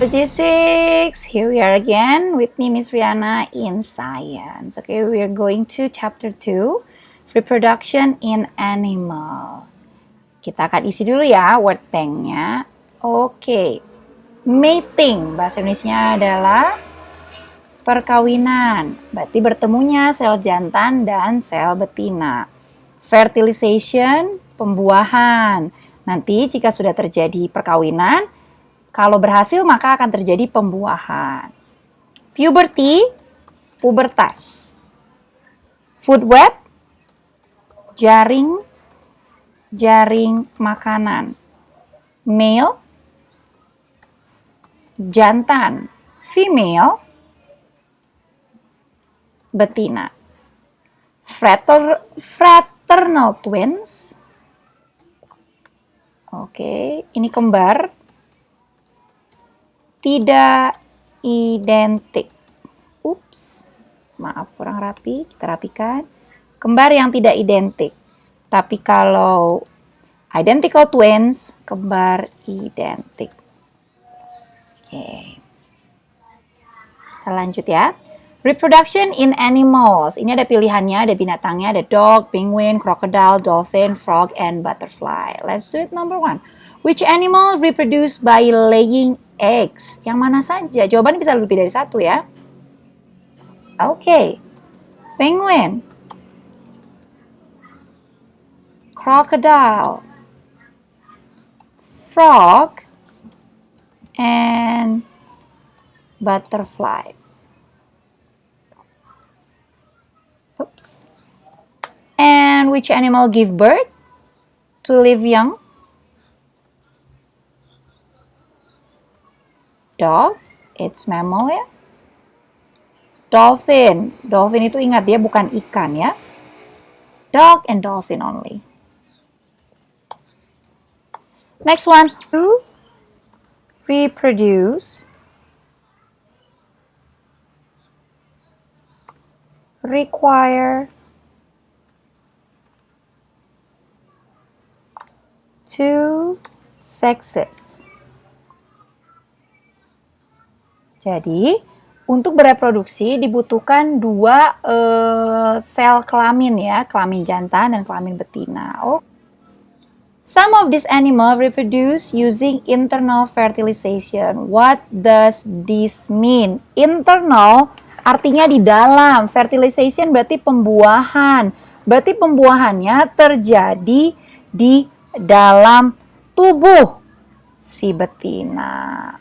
G6, here we are again with me, Miss Rihanna, in science. Okay, we are going to chapter 2, reproduction in animal. Kita akan isi dulu ya word banknya. Oke, mating, bahasa Indonesia adalah perkawinan. Berarti bertemunya sel jantan dan sel betina. Fertilization, pembuahan. Nanti jika sudah terjadi perkawinan, kalau berhasil maka akan terjadi pembuahan. Puberty, pubertas. Food web, jaring makanan. Male, jantan. Female, betina. Fraternal twins. Oke, ini kembar. Tidak identik. Ups, maaf kurang rapi, kita rapikan. Kembar yang tidak identik. Tapi kalau identical twins, kembar identik. Oke. Kita lanjut ya. Reproduction in animals. Ini ada pilihannya, ada binatangnya, ada dog, penguin, crocodile, dolphin, frog, and butterfly. Let's do it number 1. Which animal reproduce by laying eggs? Yang mana saja? Jawaban bisa lebih dari satu ya. Oke. Penguin. Crocodile. Frog. And butterfly. Oops. And which animal give birth to live young? Dog, it's mammal ya. Dolphin, dolphin itu ingat dia bukan ikan ya. Dog and dolphin only. Next one, to reproduce, require two sexes. Jadi, untuk bereproduksi dibutuhkan dua sel kelamin ya, kelamin jantan dan kelamin betina. Oh. Some of these animals reproduce using internal fertilization. What does this mean? Internal artinya di dalam, fertilization berarti pembuahan. Berarti pembuahannya terjadi di dalam tubuh si betina.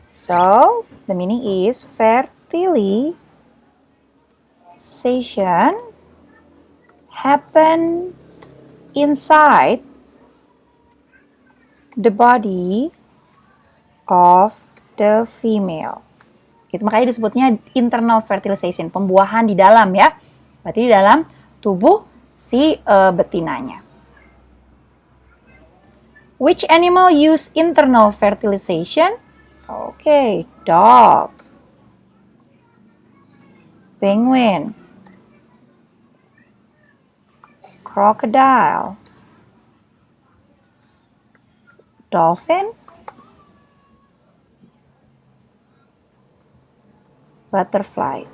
So, the meaning is fertilization happens inside the body of the female. Itu makanya disebutnya internal fertilization, pembuahan di dalam ya. Berarti di dalam tubuh si betinanya. Which animal use internal fertilization? Okay, dog, penguin, crocodile, dolphin, butterfly.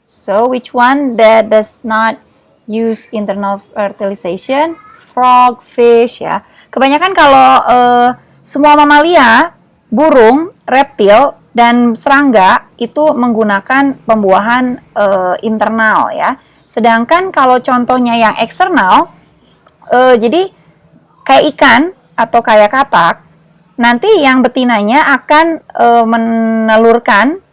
So, which one that does not use internal fertilization? Frog, fish ya. Kebanyakan kalau semua mamalia, burung, reptil, dan serangga itu menggunakan pembuahan internal ya. Sedangkan kalau contohnya yang eksternal, jadi kayak ikan atau kayak katak, nanti yang betinanya akan menelurkan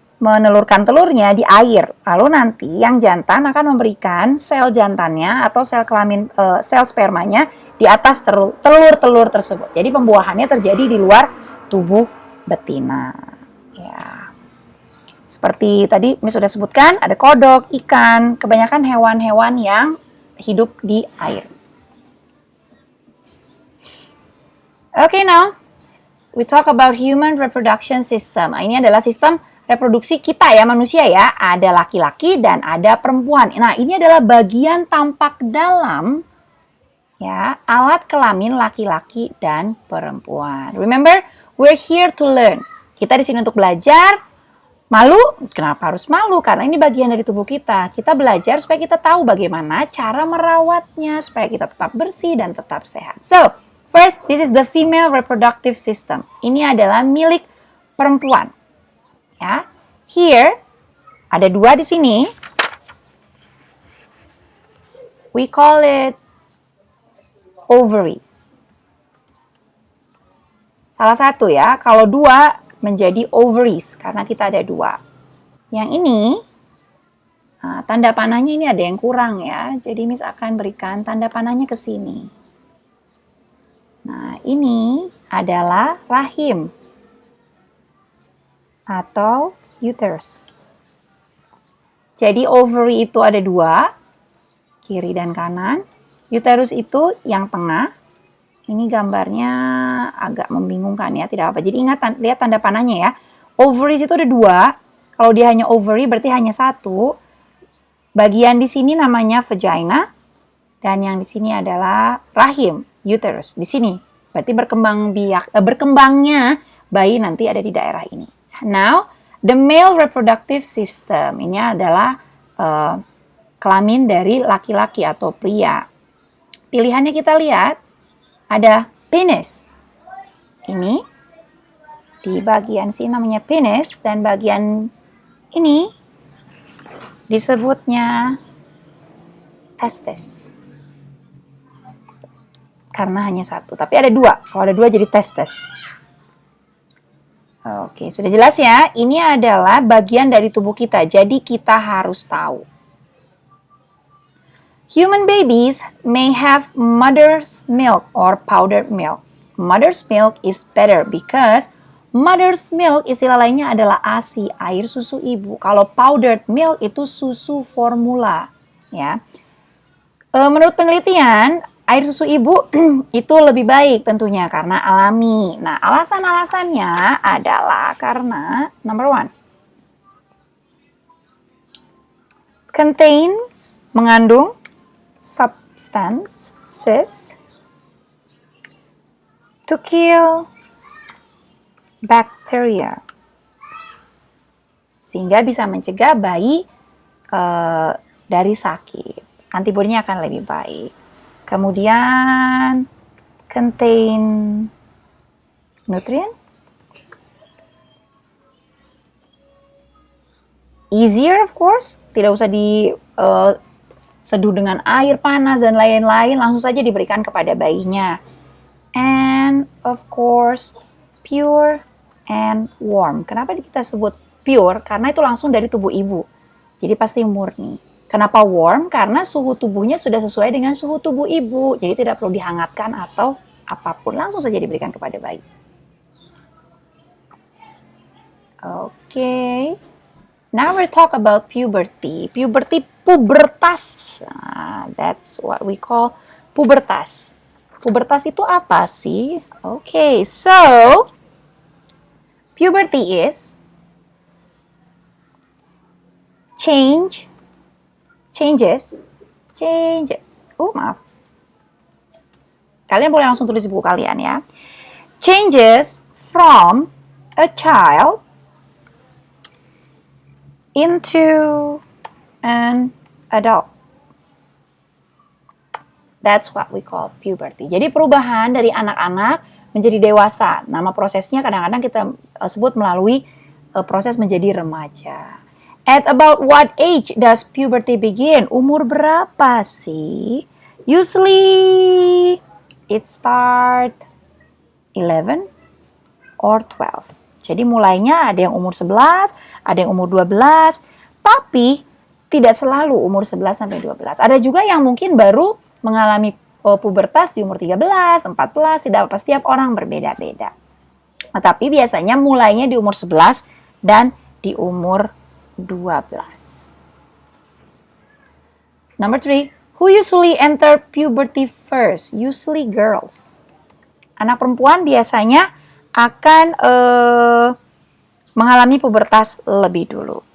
telurnya di air. Lalu nanti yang jantan akan memberikan sel jantannya atau sel kelamin sel spermanya di atas telur-telur tersebut. Jadi pembuahannya terjadi di luar tubuh betina. Ya. Seperti tadi Miss sudah sebutkan, ada kodok, ikan, kebanyakan hewan-hewan yang hidup di air. Okay, now we talk about human reproduction system. Ini adalah sistem reproduksi kita ya, manusia ya. Ada laki-laki dan ada perempuan. Nah, ini adalah bagian tampak dalam Ya, alat kelamin laki-laki dan perempuan. Remember, we're here to learn. Kita di sini untuk belajar. Malu? Kenapa harus malu? Karena ini bagian dari tubuh kita. Kita belajar supaya kita tahu bagaimana cara merawatnya, supaya kita tetap bersih dan tetap sehat. So, first, this is the female reproductive system. Ini adalah milik perempuan. Ya, here ada dua di sini. We call it ovary. Salah satu ya, kalau dua menjadi ovaries karena kita ada dua. Yang ini, tanda panahnya ini ada yang kurang ya, jadi Miss akan berikan tanda panahnya ke sini. Nah, ini adalah rahim atau uterus. Jadi ovary itu ada dua, kiri dan kanan. Uterus itu yang tengah. Ini gambarnya agak membingungkan ya, tidak apa. Jadi ingat, lihat tanda panahnya ya. Ovaries itu ada dua. Kalau dia hanya ovary berarti hanya satu. Bagian di sini namanya vagina. Dan yang di sini adalah rahim, uterus. Di sini. Berarti berkembangnya bayi nanti ada di daerah ini. Now, the male reproductive system. Ini adalah kelamin dari laki-laki atau pria. Pilihannya kita lihat, ada penis. Ini di bagian sini namanya penis dan bagian ini disebutnya testes. Karena hanya satu, tapi ada dua. Kalau ada dua jadi testes. Oke, sudah jelas ya. Ini adalah bagian dari tubuh kita, jadi kita harus tahu. Human babies may have mother's milk or powdered milk. Mother's milk is better because mother's milk istilah lainnya adalah ASI, air susu ibu. Kalau powdered milk itu susu formula, ya. Menurut penelitian, air susu ibu itu lebih baik tentunya karena alami. Nah, alasan-alasannya adalah karena number one, contains, mengandung substances to kill bacteria, sehingga bisa mencegah bayi dari sakit. Antibodinya akan lebih baik. Kemudian contain nutrient, easier of course, tidak usah seduh dengan air panas dan lain-lain, langsung saja diberikan kepada bayinya. And of course, pure and warm. Kenapa kita sebut pure? Karena itu langsung dari tubuh ibu. Jadi pasti murni. Kenapa warm? Karena suhu tubuhnya sudah sesuai dengan suhu tubuh ibu. Jadi tidak perlu dihangatkan atau apapun. Langsung saja diberikan kepada bayi. Okay. Now we'll talk about puberty. Pubertas. That's what we call pubertas. Pubertas itu apa sih? Okay, so puberty is changes. Maaf. Kalian boleh langsung tulis di buku kalian ya. Changes from a child into an adult. That's what we call puberty. Jadi perubahan dari anak-anak menjadi dewasa. Nama prosesnya kadang-kadang kita sebut melalui proses menjadi remaja. At about what age does puberty begin? Umur berapa sih? Usually it start 11 or 12. Jadi mulainya ada yang umur 11, ada yang umur 12, tapi tidak selalu umur 11 sampai 12. Ada juga yang mungkin baru mengalami pubertas di umur 13, 14, tidak apa, setiap orang berbeda-beda. Tapi biasanya mulainya di umur 11 dan di umur 12. Number 3, who usually enter puberty first? Usually girls. Anak perempuan biasanya akan mengalami pubertas lebih dulu.